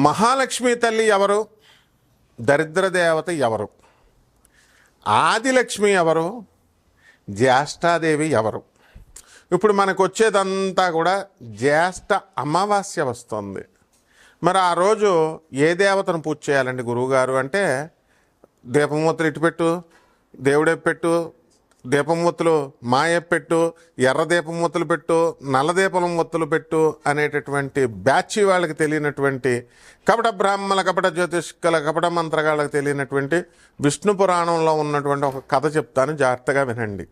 మహాలక్ష్మి తల్లి ఎవరు? దరిద్ర దేవత ఎవరు? ఆదిలక్ష్మి ఎవరు? జ్యేష్ఠాదేవి ఎవరు? ఇప్పుడు మనకు వచ్చేదంతా కూడా జ్యేష్ఠ అమావాస్య వస్తుంది. మరి ఆ రోజు ఏ దేవతను పూజ చేయాలండి గురువుగారు అంటే, దీపమూర్తులు ఇటు పెట్టు, దేవుడే పెట్టు, దీపమూర్తులు మాయపెట్టు, ఎర్ర దీపమూర్తులు పెట్టు, నల్ల దీపమూర్తులు పెట్టు అనేటటువంటి బ్యాచి వాళ్ళకి తెలియనటువంటి కపట బ్రాహ్మణ, కపట జ్యోతిష్కుల, కపట మంత్రగాళ్ళకి తెలియనటువంటి విష్ణు పురాణంలో ఉన్నటువంటి ఒక కథ చెప్తాను, జాగ్రత్తగా వినండి.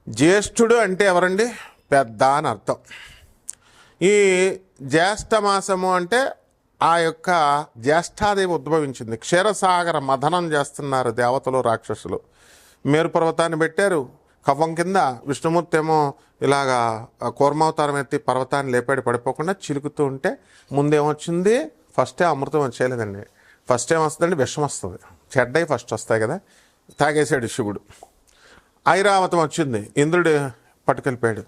జ్యేష్ఠుడు అంటే ఎవరండి? పెద్ద అని అర్థం. ఈ జ్యేష్ఠ మాసము అంటే ఆ యొక్క జ్యేష్ఠాదేవి ఉద్భవించింది. క్షీరసాగర మథనం చేస్తున్నారు దేవతలు, రాక్షసులు. మేరు పర్వతాన్ని పెట్టారు కవ్వం కింద. విష్ణుమూర్తి ఏమో ఇలాగా కూర్మావతారం ఎత్తి పర్వతాన్ని లేపాడు, పడిపోకుండా చిలుకుతూ ఉంటే ముందేమొచ్చింది? ఫస్టే అమృతం వచ్చేయలేదండి. ఫస్ట్ ఏం వస్తుందండి? విషం వస్తుంది. చెడ్డై ఫస్ట్ వస్తాయి కదా. తాగేశాడు శివుడు. ఐరావతం వచ్చింది, ఇంద్రుడు పట్టుకెళ్ళిపోయాడు.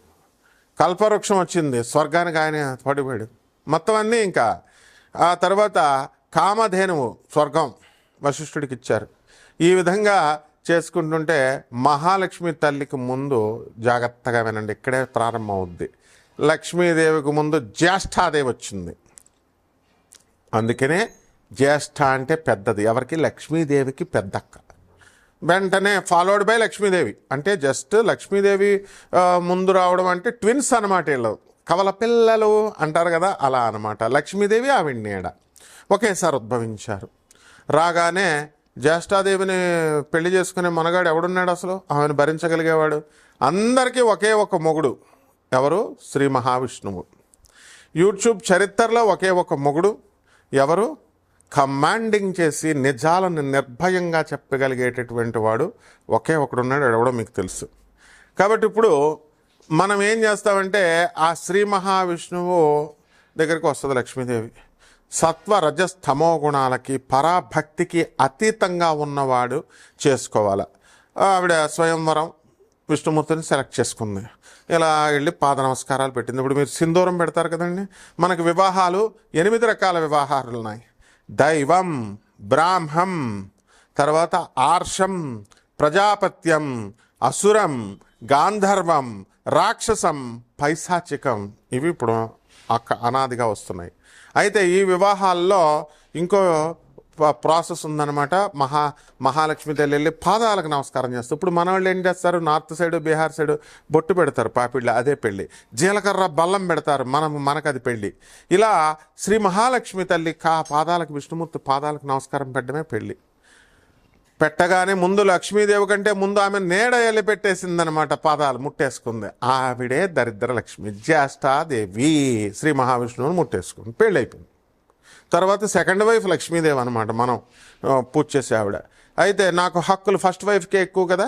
కల్పవృక్షం వచ్చింది, స్వర్గానికి ఆయన పడిపోయాడు. మొత్తం అన్నీ ఇంకా. ఆ తర్వాత కామధేనువు స్వర్గం వశిష్ఠుడికి ఇచ్చారు. ఈ విధంగా చేసుకుంటుంటే మహాలక్ష్మి తల్లికి ముందు జాగ్రత్తగా వినండి, ఇక్కడే ప్రారంభం అవుద్ది. లక్ష్మీదేవికి ముందు జ్యేష్ఠాదేవి వచ్చింది. అందుకనే జ్యేష్ఠ అంటే పెద్దది. ఎవరికి? లక్ష్మీదేవికి పెద్దక్క. వెంటనే ఫాలోడ్ బై లక్ష్మీదేవి. అంటే జస్ట్ లక్ష్మీదేవి ముందు రావడం అంటే ట్విన్స్ అనమాట. వీళ్ళు కవల పిల్లలు అంటారు కదా, అలా అనమాట. లక్ష్మీదేవి ఆవిడ నీడ ఒకేసారి ఉద్భవించారు. రాగానే జ్యేష్ఠాదేవిని పెళ్లి చేసుకునే మనగాడు ఎవడున్నాడు అసలు? ఆమెను భరించగలిగేవాడు. అందరికీ ఒకే ఒక మొగుడు. ఎవరు? శ్రీ మహావిష్ణువు. యూట్యూబ్ చరిత్రలో ఒకే ఒక మొగుడు. ఎవరు? కమాండింగ్ చేసి నిజాలను నిర్భయంగా చెప్పగలిగేటటువంటి వాడు ఒకే ఒకడున్నాడు. ఎవడో మీకు తెలుసు. కాబట్టి ఇప్పుడు మనం ఏం చేస్తామంటే, ఆ శ్రీ మహావిష్ణువు దగ్గరికి వస్తుంది లక్ష్మీదేవి. సత్వ రజస్తమో గుణాలకి పరాభక్తికి అతీతంగా ఉన్నవాడు చేసుకోవాలి. ఆవిడ స్వయంవరం విష్ణుమూర్తిని సెలెక్ట్ చేసుకుంది. ఇలా వెళ్ళి పాద నమస్కారాలు పెట్టింది. ఇప్పుడు మీరు సింధూరం పెడతారు కదండి. మనకు వివాహాలు 8 రకాల వివాహాలు ఉన్నాయి. దైవం, బ్రాహ్మం, తర్వాత ఆర్షం, ప్రజాపత్యం, అసురం, గాంధర్వం, రాక్షసం, పైశాచికం. ఇవి ఇప్పుడు అనాదిగా వస్తున్నాయి. అయితే ఈ వివాహాల్లో ఇంకో ప్రాసెస్ ఉందన్నమాట. మహాలక్ష్మి తల్లి వెళ్ళి పాదాలకు నమస్కారం చేస్తారు. ఇప్పుడు మన వాళ్ళు ఏం చేస్తారు? నార్త్ సైడ్, బీహార్ సైడ్ బొట్టు పెడతారు, పాపిళ్ళు, అదే పెళ్ళి. జీలకర్ర బల్లం పెడతారు, మనకు అది పెళ్ళి. ఇలా శ్రీ మహాలక్ష్మి తల్లి పాదాలకు, విష్ణుమూర్తి పాదాలకు నమస్కారం పెట్టడమే పెళ్ళి. పెట్టగానే ముందు లక్ష్మీదేవి కంటే ముందు ఆమె నీడ వెళ్ళి పెట్టేసిందనమాట, పాదాలు ముట్టేసుకుంది. ఆవిడే దరిద్ర లక్ష్మి, జ్యేష్ఠాదేవి శ్రీ మహావిష్ణువుని ముట్టేసుకుంది, పెళ్ళి అయిపోయింది. తర్వాత సెకండ్ వైఫ్ లక్ష్మీదేవి అనమాట, మనం పూజ చేసే ఆవిడ. అయితే నాకు హక్కులు ఫస్ట్ వైఫ్కే ఎక్కువ కదా,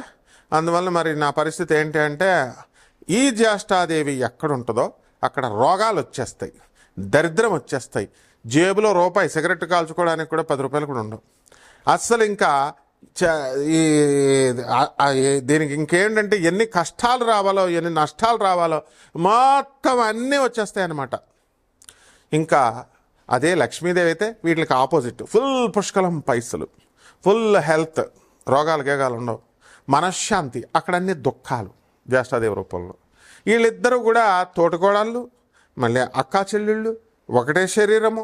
అందువల్ల మరి నా పరిస్థితి ఏంటి అంటే, ఈ జ్యేష్ఠాదేవి ఎక్కడ ఉంటుందో అక్కడ రోగాలు వచ్చేస్తాయి, దరిద్రం వచ్చేస్తాయి. జేబులో రూపాయి సిగరెట్ కాల్చుకోవడానికి కూడా 10 రూపాయలు కూడా ఉండవు అస్సలు. ఇంకా దీనికి ఇంకేంటంటే, ఎన్ని కష్టాలు రావాలో, ఎన్ని నష్టాలు రావాలో మొత్తం అన్నీ వచ్చేస్తాయి అన్నమాట. ఇంకా అదే లక్ష్మీదేవి అయితే వీటికి ఆపోజిట్. ఫుల్ పుష్కలం పైసలు, ఫుల్ హెల్త్, రోగాలు గేగాలు ఉండవు, మనశ్శాంతి. అక్కడ అన్ని దుఃఖాలు జ్యేష్ఠాదేవి రూపంలో. వీళ్ళిద్దరూ కూడా తోటికోడళ్ళు, మళ్ళీ అక్కా చెల్లెళ్ళు, ఒకటే శరీరము.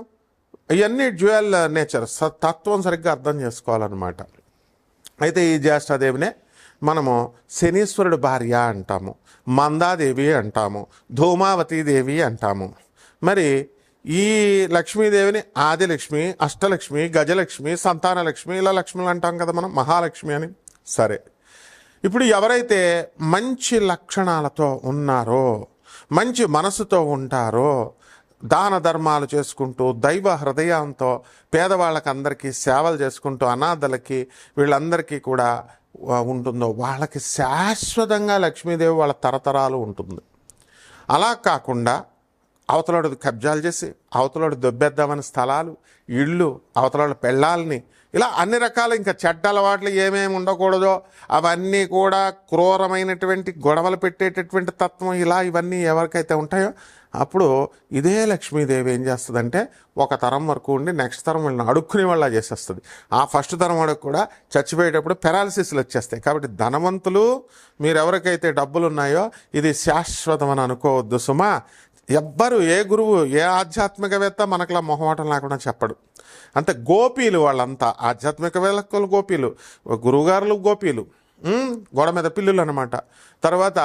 ఇవన్నీ డ్యూయల్ నేచర్. తత్వం సరిగ్గా అర్థం చేసుకోవాలన్నమాట. అయితే ఈ జ్యేష్ఠాదేవినే మనము శనీశ్వరుడు భార్య అంటాము, మందాదేవి అంటాము, ధూమావతీదేవి అంటాము. మరి ఈ లక్ష్మీదేవిని ఆదిలక్ష్మి, అష్టలక్ష్మి, గజలక్ష్మి, సంతానలక్ష్మి, ఇలా లక్ష్ములు అంటాం కదా మనం, మహాలక్ష్మి అని. సరే, ఇప్పుడు ఎవరైతే మంచి లక్షణాలతో ఉన్నారో, మంచి మనసుతో ఉంటారో, దాన ధర్మాలు చేసుకుంటూ, దైవ హృదయంతో పేదవాళ్ళకి అందరికీ సేవలు చేసుకుంటూ, అనాథలకి వీళ్ళందరికీ కూడా ఉంటుందో, వాళ్ళకి శాశ్వతంగా లక్ష్మీదేవి వాళ్ళ తరతరాలు ఉంటుంది. అలా కాకుండా అవతలాడు కబ్జాలు చేసి, అవతలాడు దొబ్బేద్దామని స్థలాలు, ఇళ్ళు, అవతలాడు పెళ్ళాలని, ఇలా అన్ని రకాల ఇంకా చెడ్డ అలవాట్లు ఏమేమి ఉండకూడదో అవన్నీ కూడా, క్రూరమైనటువంటి గొడవలు పెట్టేటటువంటి తత్వం, ఇలా ఇవన్నీ ఎవరికైతే ఉంటాయో అప్పుడు ఇదే లక్ష్మీదేవి ఏం చేస్తుందంటే ఒక తరం వరకు ఉండి నెక్స్ట్ తరం వీళ్ళని అడుక్కునే వాళ్ళ చేసేస్తుంది. ఆ ఫస్ట్ తరం వాడికి కూడా చచ్చిపోయేటప్పుడు పెరాలసిస్లు వచ్చేస్తాయి. కాబట్టి ధనవంతులు, మీరు ఎవరికైతే డబ్బులు ఉన్నాయో ఇది శాశ్వతం అని అనుకోవద్దు సుమా. ఎవ్వరు, ఏ గురువు, ఏ ఆధ్యాత్మికవేత్త మనకులా మొహమాటం లేకుండా చెప్పడు. అంతే, గోపీలు వాళ్ళంతా, ఆధ్యాత్మికవేత్తలు గోపీలు, గురువుగారులు గోపీలు, గోడ మీద పిల్లులు అనమాట. తర్వాత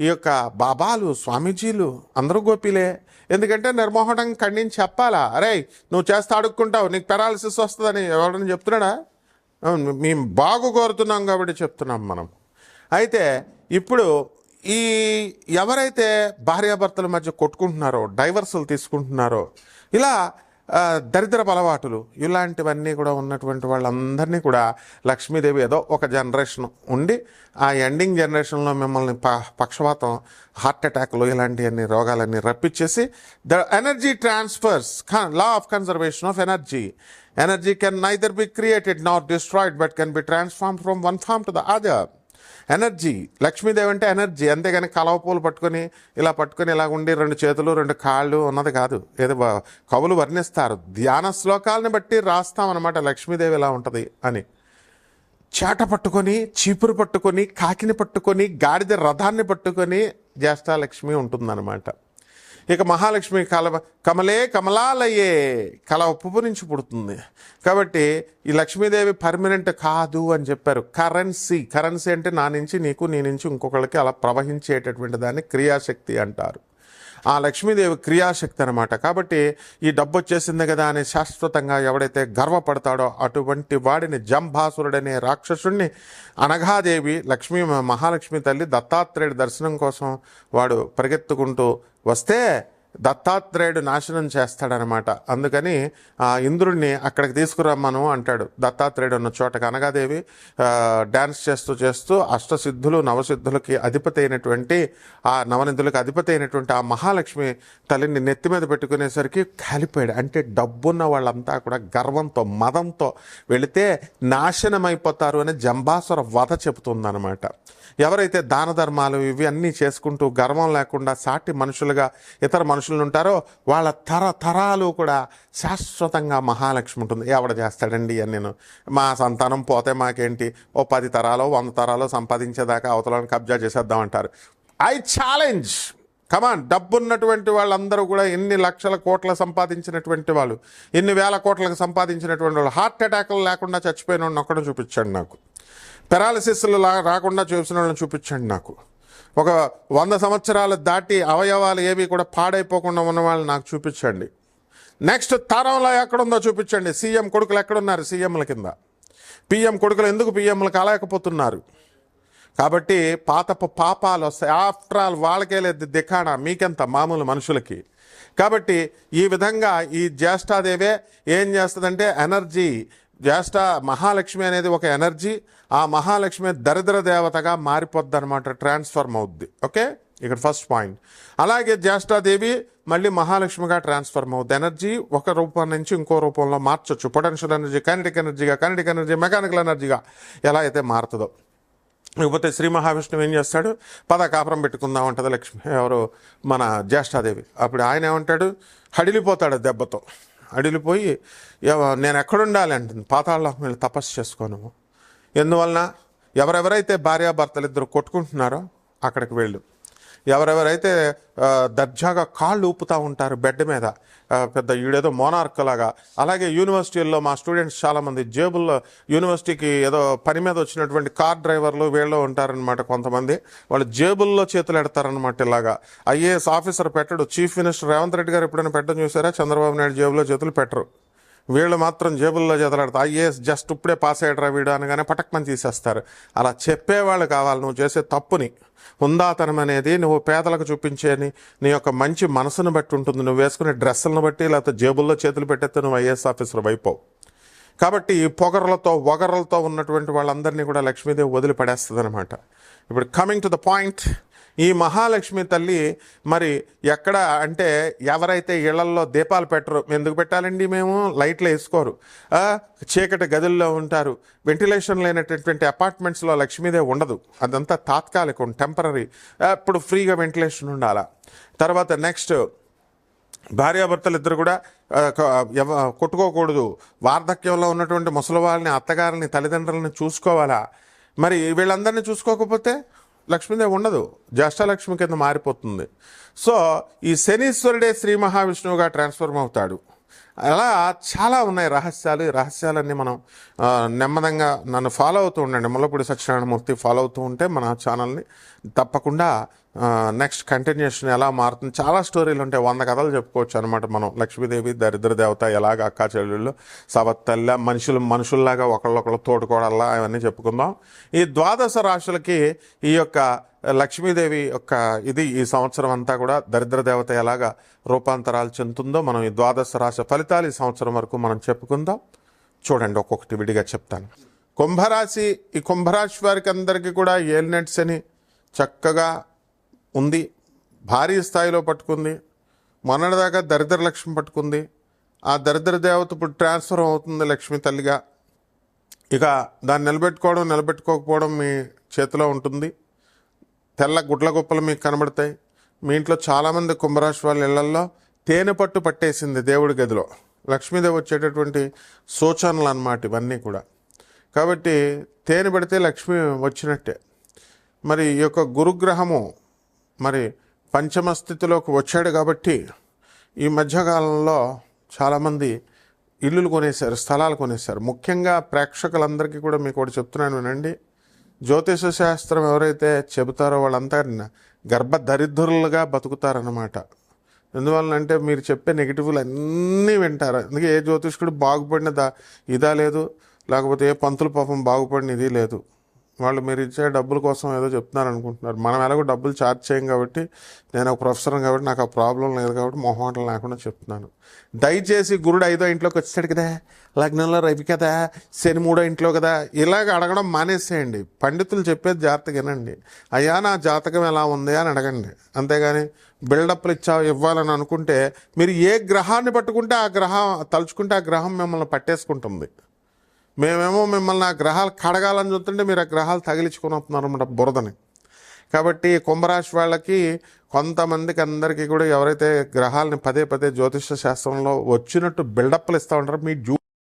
ఈ యొక్క బాబాలు, స్వామీజీలు అందరూ గోపీలే. ఎందుకంటే నిర్మోహటం ఖండించి చెప్పాలా, అరే నువ్వు చేస్తే అడుక్కుంటావు, నీకు పెరాలసిస్ వస్తుందని ఎవరైనా చెప్తున్నాడా? మేము బాగు కోరుతున్నాం కాబట్టి చెప్తున్నాం మనం. అయితే ఇప్పుడు ఈ ఎవరైతే భార్యాభర్తల మధ్య కొట్టుకుంటున్నారో, డైవర్సులు తీసుకుంటున్నారో, ఇలా దరిద్రపు అలవాటులు ఇలాంటివన్నీ కూడా ఉన్నటువంటి వాళ్ళందరినీ కూడా లక్ష్మీదేవి ఏదో ఒక జనరేషన్ ఉండి ఆ ఎండింగ్ జనరేషన్లో మిమ్మల్ని పక్షవాతం, హార్ట్ అటాక్లు ఇలాంటివన్నీ రోగాలన్నీ రప్పించేసి the energy transfers, law of conservation of energy. Energy can neither be created not destroyed but can be transform from one form to the other. Energy, Lakshmidevi అంటే ఎనర్జీ, అంతేగాని కలవ పూలు పట్టుకొని ఇలా ఉండి 2 చేతులు 2 కాళ్ళు ఉన్నది కాదు. ఏదో కవులు వర్ణిస్తారు, ధ్యాన శ్లోకాలను బట్టి రాస్తామన్నమాట లక్ష్మీదేవి ఎలా ఉంటుంది అని. చేట పట్టుకొని, చీపురు పట్టుకొని, కాకిని పట్టుకొని, గాడిద రథాన్ని పట్టుకొని జ్యేష్ఠాలక్ష్మి ఉంటుందన్నమాట. ఇక మహాలక్ష్మి కమలే కమలాలయే, కల పువ్వు నుంచి పుడుతుంది. కాబట్టి ఈ లక్ష్మీదేవి పర్మనెంట్ కాదు అని చెప్పారు. కరెన్సీ అంటే నా నుంచి నీకు, నీ నుంచి ఇంకొకళ్ళకి అలా ప్రవహించేటటువంటి దాన్ని క్రియాశక్తి అంటారు. ఆ లక్ష్మీదేవి క్రియాశక్తి అనమాట. కాబట్టి ఈ డబ్బు వచ్చేసింది కదా అని శాశ్వతంగా ఎవడైతే గర్వపడతాడో అటువంటి వాడిని జంభాసురుడనే రాక్షసుడిని అనఘాదేవి, మహాలక్ష్మి తల్లి దత్తాత్రేయుడి దర్శనం కోసం వాడు పరిగెత్తుకుంటూ వస్తే దత్తాత్రేయుడు నాశనం చేస్తాడనమాట. అందుకని ఇంద్రుడిని అక్కడికి తీసుకురమ్మను అంటాడు. దత్తాత్రేయుడు ఉన్న చోటకి అనగాదేవి డ్యాన్స్ చేస్తూ అష్టసిద్ధులు, నవసిద్ధులకి అధిపతి అయినటువంటి, ఆ నవనిధులకు అధిపతి అయినటువంటి ఆ మహాలక్ష్మి తల్లిని నెత్తి మీద పెట్టుకునేసరికి కాలిపోయాడు. అంటే డబ్బున్న వాళ్ళంతా కూడా గర్వంతో, మదంతో వెళితే నాశనమైపోతారు అని జంబాసుర వధ చెబుతుందన్నమాట. ఎవరైతే దాన ధర్మాలు ఇవి అన్నీ చేసుకుంటూ గర్వం లేకుండా సాటి మనుషులుగా ఇతర మనుషులు ఉంటారో వాళ్ళ తరాలు కూడా శాశ్వతంగా మహాలక్ష్మి ఉంటుంది. ఎవడ చేస్తాడండి అని, నేను మా సంతానం పోతే మాకేంటి, ఓ 10 తరాలో 100 తరాలో సంపాదించేదాకా అవతలను కబ్జా చేసేద్దామంటారు. ఐ ఛాలెంజ్, కమాన్, డబ్బున్నటువంటి వాళ్ళందరూ కూడా ఎన్ని లక్షల కోట్ల సంపాదించినటువంటి వాళ్ళు, ఎన్ని వేల కోట్లకు సంపాదించినటువంటి వాళ్ళు హార్ట్ అటాక్లు లేకుండా చచ్చిపోయిన వాళ్ళని ఒక్కడో చూపించండి నాకు. పెరాలసిస్లు రాకుండా చూసిన వాళ్ళని చూపించండి నాకు. ఒక 100 సంవత్సరాలు దాటి అవయవాలు ఏవి కూడా పాడైపోకుండా ఉన్న వాళ్ళని నాకు చూపించండి. నెక్స్ట్ తరంలో ఎక్కడుందో చూపించండి. సీఎం కొడుకులు ఎక్కడున్నారు? సీఎంల కింద. పిఎం కొడుకులు ఎందుకు పిఎంలు కాలేకపోతున్నారు? కాబట్టి పాపాలు వస్తాయి. ఆఫ్టర్ ఆల్ వాళ్ళకే లేదు దిఖానా, మీకెంత మామూలు మనుషులకి. కాబట్టి ఈ విధంగా ఈ జ్యేష్ఠాదేవే ఏం చేస్తుందంటే ఎనర్జీ, మహాలక్ష్మి అనేది ఒక ఎనర్జీ. ఆ మహాలక్ష్మి దరిద్ర దేవతగా మారిపోద్ది అనమాట, ట్రాన్స్ఫర్మ్ అవుద్ది. ఓకే, ఇక్కడ ఫస్ట్ పాయింట్. అలాగే జ్యేష్ఠాదేవి మళ్ళీ మహాలక్ష్మిగా ట్రాన్స్ఫర్మ్ అవుద్ది. ఎనర్జీ ఒక రూపం నుంచి ఇంకో రూపంలో మార్చొచ్చు. Potential energy kinetic energy, mechanical ఎనర్జీగా ఎలా అయితే మారుతుందో. లేకపోతే శ్రీ మహావిష్ణువు ఏం చేస్తాడు, కాపురం పెట్టుకుందాం అంటది లక్ష్మి, ఎవరు మన జ్యేష్ఠాదేవి. అప్పుడు ఆయన ఏమంటాడు, హడిలిపోతాడు దెబ్బతో. అడిలిపోయి నేను ఎక్కడుండాలి అంటుంది, పాతాళం వెళ్ళి తపస్సు చేసుకోను. ఎందువలన? ఎవరెవరైతే భార్యాభర్తలు ఇద్దరు కొట్టుకుంటున్నారో అక్కడికి వెళ్ళు. ఎవరెవరైతే దర్జాగా కాళ్ళు ఊపుతూ ఉంటారు బెడ్ మీద, పెద్ద ఈడేదో మోనార్క్ లాగా. అలాగే యూనివర్సిటీల్లో మా స్టూడెంట్స్ చాలామంది జేబుల్లో, యూనివర్సిటీకి ఏదో పని మీద వచ్చినటువంటి కార్ డ్రైవర్లు వీళ్ళు ఉంటారనమాట కొంతమంది, వాళ్ళు జేబుల్లో చేతులు ఎడతారనమాట. ఇలాగా ఐఏఎస్ ఆఫీసర్ పెట్టడు. చీఫ్ మినిస్టర్ రేవంత్ రెడ్డి గారు ఎప్పుడైనా పెట్టడం చూసారా? చంద్రబాబు నాయుడు జేబులో చేతులు పెట్టరు, వీళ్ళు మాత్రం జేబుల్లో చేతలాడతారు. ఐఏఎస్ జస్ట్ ఇప్పుడే పాస్ అయ్యాడరా వీడు అనగానే పటక్మని తీసేస్తారు. అలా చెప్పేవాళ్ళు కావాలి. నువ్వు చేసే తప్పుని, హుందాతనం అనేది నువ్వు పేదలకు చూపించేని నీ యొక్క మంచి మనసును బట్టి ఉంటుంది. నువ్వు వేసుకునే డ్రెస్సులను బట్టి, లేకపోతే జేబుల్లో చేతులు పెట్టేస్తే నువ్వు ఐఏఎస్ ఆఫీసర్ అయిపోవు. కాబట్టి ఈ ఒగరలతో ఉన్నటువంటి వాళ్ళందరినీ కూడా లక్ష్మీదేవి వదిలిపడేస్తుంది అనమాట. ఇప్పుడు కమింగ్ టు ద పాయింట్, ఈ మహాలక్ష్మి తల్లి మరి ఎక్కడ అంటే, ఎవరైతే ఇళ్లల్లో దీపాలు పెట్టరు, ఎందుకు పెట్టాలండి మేము, లైట్లు వేసుకోరు, చీకటి గదుల్లో ఉంటారు, వెంటిలేషన్ లేనటువంటి అపార్ట్మెంట్స్లో లక్ష్మీదేవి ఉండదు. అదంతా తాత్కాలికం, టెంపరీ. ఇప్పుడు ఫ్రీగా వెంటిలేషన్ ఉండాలా. తర్వాత నెక్స్ట్ భార్యాభర్తలు ఇద్దరు కూడా కొట్టుకోకూడదు, వార్ధక్యంలో ఉన్నటువంటి ముసలి వాళ్ళని, అత్తగారిని, తల్లిదండ్రులని చూసుకోవాలా. మరి వీళ్ళందరినీ చూసుకోకపోతే లక్ష్మీదేవి ఉండదు, జ్యేష్ఠలక్ష్మి కింద మారిపోతుంది. సో ఈ శనీశ్వరుడే శ్రీ మహావిష్ణువుగా ట్రాన్స్ఫర్మ్ అవుతాడు. అలా చాలా ఉన్నాయి రహస్యాలు. ఈ రహస్యాలన్నీ మనం నెమ్మదంగా నన్ను ఫాలో అవుతూ ఉండండి. ముల్లపూడి సత్యనారాయణమూర్తి ఫాలో అవుతూ ఉంటే మన ఛానల్ని తప్పకుండా నెక్స్ట్ కంటిన్యూషన్ ఎలా మారుతుంది, చాలా స్టోరీలు ఉంటాయి. 100 కథలు చెప్పుకోవచ్చు అనమాట మనం. లక్ష్మీదేవి దరిద్ర దేవత, ఎలాగ అక్కా చెల్లెళ్ళు, సవత్తల్ల, మనుషుల్లాగా ఒకళ్ళొకళ్ళు తోడుకోవడల్లా, అవన్నీ చెప్పుకుందాం. ఈ 12 రాశులకి ఈ యొక్క లక్ష్మీదేవి యొక్క ఇది ఈ సంవత్సరం అంతా కూడా దరిద్ర దేవత ఎలాగా రూపాంతరాలు చెందుతుందో మనం ఈ 12 రాశి ఫలితాలు ఈ సంవత్సరం వరకు మనం చెప్పుకుందాం. చూడండి, ఒక్కొక్కటి విడిగా చెప్తాను. కుంభరాశి, ఈ కుంభరాశి వారికి అందరికీ కూడా ఏలినట్స్ అని చక్కగా ఉంది, భారీ స్థాయిలో పట్టుకుంది. మొన్నటిదాకా దరిద్ర లక్ష్మి పట్టుకుంది. ఆ దరిద్ర దేవత ఇప్పుడు ట్రాన్స్ఫర్ అవుతుంది లక్ష్మి తల్లిగా. ఇక దాన్ని నిలబెట్టుకోకపోవడం మీ చేతిలో ఉంటుంది. తెల్ల గుడ్ల గొప్పలు మీకు కనబడతాయి. మీ ఇంట్లో చాలామంది కుంభరాశి వాళ్ళ ఇళ్లల్లో తేనె పట్టు పట్టేసింది దేవుడి గదిలో. లక్ష్మీదేవి వచ్చేటటువంటి సూచనలు అన్నమాట ఇవన్నీ కూడా. కాబట్టి తేనె పడితే లక్ష్మి వచ్చినట్టే. మరి ఈ యొక్క గురుగ్రహము మరి పంచమ స్థితిలోకి వచ్చాడు కాబట్టి ఈ మధ్యకాలంలో చాలామంది ఇల్లులు కొనేశారు, స్థలాలు కొనేశారు. ముఖ్యంగా ప్రేక్షకులందరికీ కూడా మీకు ఒకటి చెప్తున్నాను వినండి. జ్యోతిష శాస్త్రం ఎవరైతే చెబుతారో వాళ్ళంతా గర్భదరిద్రులుగా బతుకుతారన్నమాట. ఎందువల్లంటే మీరు చెప్పే నెగిటివ్లు అన్నీ వింటారు. అందుకే ఏ జ్యోతిష్కుడు బాగుపడిన ఇదా లేదు, లేకపోతే ఏ పంతులు పాపం బాగుపడిన ఇది లేదు. వాళ్ళు మీరు ఇచ్చే డబ్బుల కోసం ఏదో చెప్తున్నారు అనుకుంటున్నారు. మనం ఎలాగో డబ్బులు ఛార్జ్ చేయం కాబట్టి, నేను ఒక ప్రొఫెసర్ కాబట్టి నాకు ఆ ప్రాబ్లం లేదు కాబట్టి మొహమాటం లేకుండా చెప్తున్నాను. దయచేసి గురుడు 5వ ఇంట్లోకి వచ్చాడు కదా, లగ్నంలో రవి కదా, శని 3వ ఇంట్లో కదా, ఇలాగ అడగడం మానేసేయండి. పండితులు చెప్పేది జాగ్రత్తగా వినండి. అయ్యా నా జాతకం ఎలా ఉంది అని అడగండి. అంతేగాని బిల్డప్లు ఇవ్వాలని అనుకుంటే మీరు ఏ గ్రహాన్ని పట్టుకుంటే ఆ గ్రహం తలుచుకుంటే ఆ గ్రహం మిమ్మల్ని పట్టేసుకుంటుంది. మేమేమో మిమ్మల్ని ఆ గ్రహాలు కడగాలని చూస్తుంటే మీరు ఆ గ్రహాలు తగిలించుకొని వస్తున్నారు అన్నమాట బురదని. కాబట్టి కుంభరాశి వాళ్ళకి కొంతమందికి అందరికీ కూడా ఎవరైతే గ్రహాలని పదే పదే జ్యోతిష శాస్త్రంలో వచ్చినట్టు బిల్డప్లు ఇస్తూ ఉంటారో మీ